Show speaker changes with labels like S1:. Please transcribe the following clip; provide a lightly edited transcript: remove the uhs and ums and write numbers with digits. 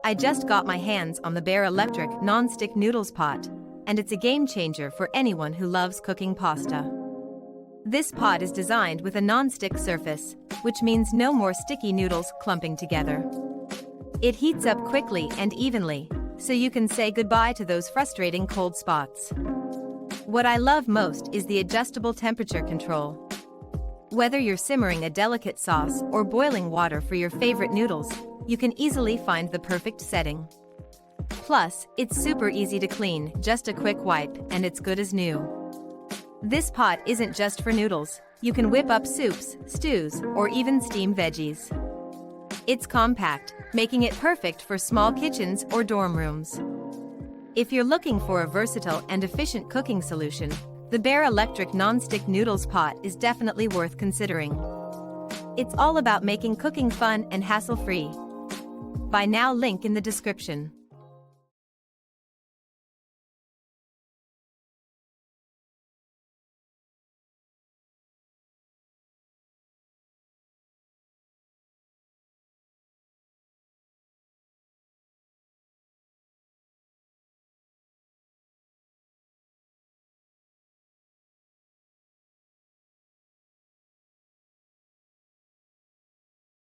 S1: I just got my hands on the Bearelectric non-stick noodles pot, and it's a game changer for anyone who loves cooking pasta. This pot is designed with a non-stick surface, which means no more sticky noodles clumping together. It heats up quickly and evenly, so you can say goodbye to those frustrating cold spots. What I love most is the adjustable temperature control. Whether you're simmering a delicate sauce or boiling water for your favorite noodles, you can easily find the perfect setting. Plus, it's super easy to clean, just a quick wipe, and it's good as new. This pot isn't just for noodles. You can whip up soups, stews, or even steam veggies. It's compact, making it perfect for small kitchens or dorm rooms. If you're looking for a versatile and efficient cooking solution, the Bearelectric non-stick noodles pot is definitely worth considering. It's all about making cooking fun and hassle-free. Buy now, link in the description.